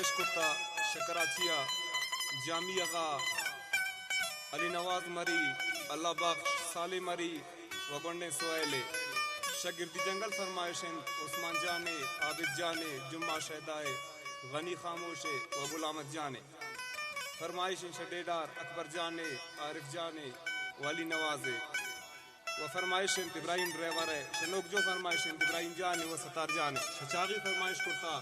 फरमाइश कुत्ता शकराचिया जामी अगा अली नवाज मरी अल्लाह बख्श साले मरी वगोंडे सोएले शगिर्दी जंगल फरमाइशन उस्मान जाने आबिद जाने जुम्मा शहदाए गनी खामोशे व गुलामत जाने फरमाइशन शडेडार अकबर जाने आरिफ जाने वाली नवाजे व फरमाइशन इब्राहिम ड्राइवर है शनोक जो फरमाइशन इब्राहिम जाने व सतार जाने शचागी फरमाइश कुर्ता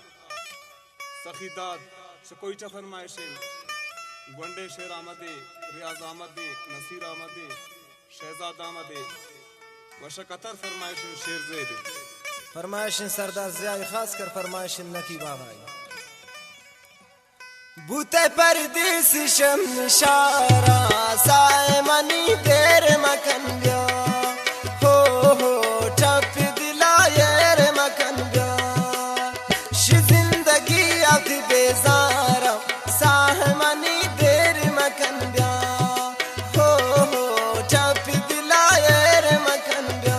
सखीदाद शकोईचा फरमाइशन गोंडे शेर आमदे रियाज आमदे नसीर आमदे शहजाद आमदे वशकतर फरमाइशन शेर ज़ेदे फरमाइशन सरदार ज़ियाई खास कर फरमाइशन नकी बाबाई बूते परदेस शम निशारा साए मनी देर मकन गया हो टप दिला येर मकन गया श जिंदगी अब बेजारा साह मनी देर मकन गया हो टप दिला येर मकन गया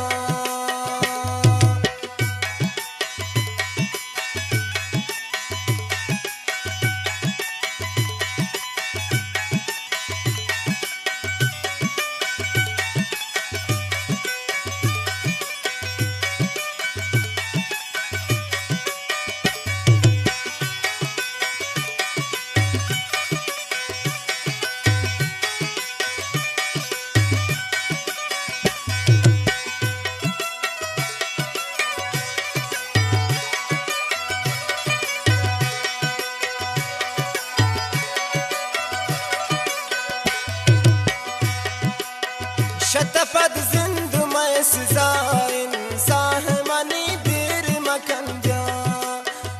शतपद जिंद में सजाइन साह मनी देर मकन गया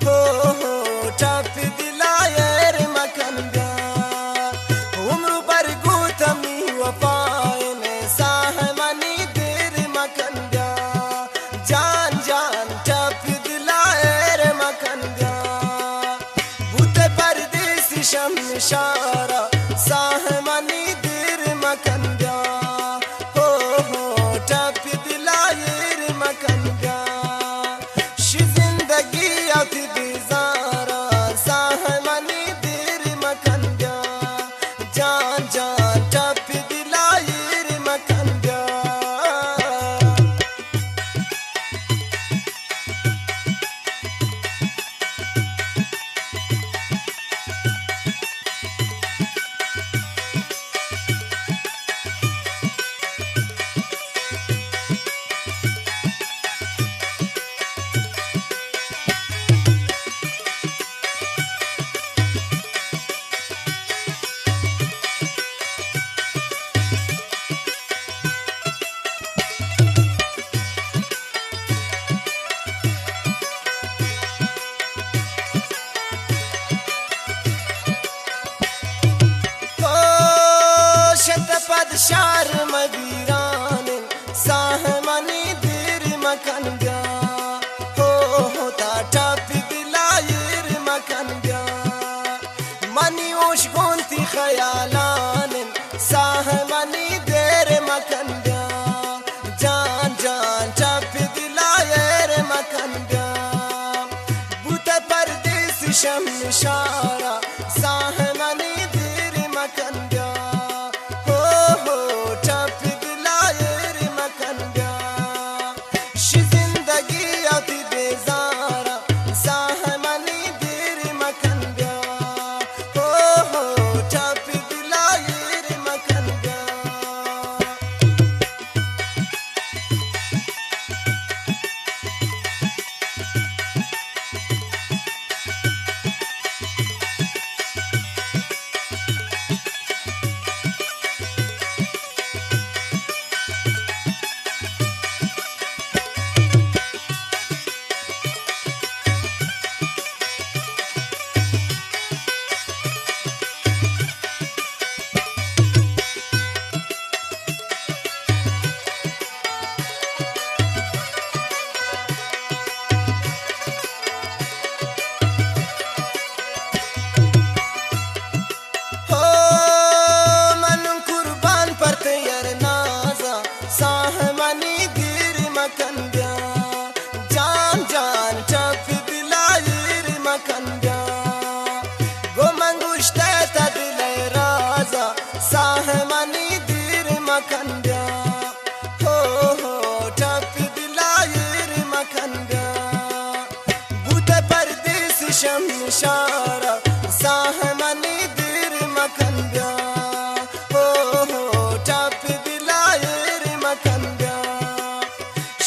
हो टप दिला येर मकन गया उम्र पर गुतमी वफाइन साह मनी देर मकन गया जान जान टप दिला येर मकन गया बूते परदेस शम निशारा साह मनी देर मकन गया टप दिला येर मकन गया श जिंदगी अब बेजारा साह मनी देर मकन गया जान जान टप दिला येर मकन गया शतपद शार मबीरान साह मनी देर मकन गया होता टप दिला येर मकन गया मनी ओश गोंती खयालान साह मनी देर मकन गया जान जान टप दिला येर मकन गया बूते परदेस शम निशारा साह मनी देर मकन गया टप दिला येर मकन गया श जिंदगी अब बेजारा साह मनी देर मकन गया टप दिला येर मकन गया शमशारा साहमनी दिर मखन ब्या हो टप दिलायर मखन ब्या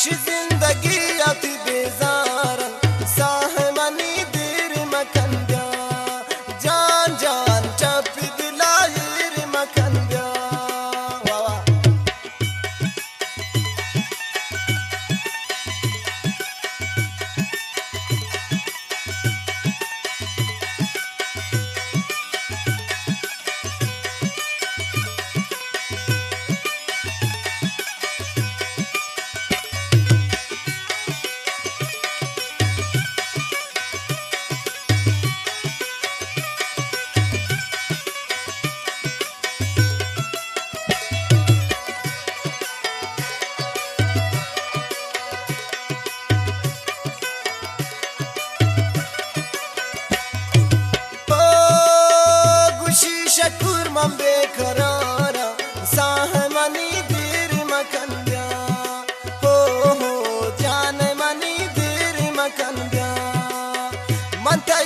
शी जिंदगी अति बेजारन साहमनी दिर मखन ब्या जान जान टप दिलायर मखन ब्या वाह शकुर मम्बे करारा साहमनी दीर मखन ब्या हो जान मनी दीर मखन ब्या मनता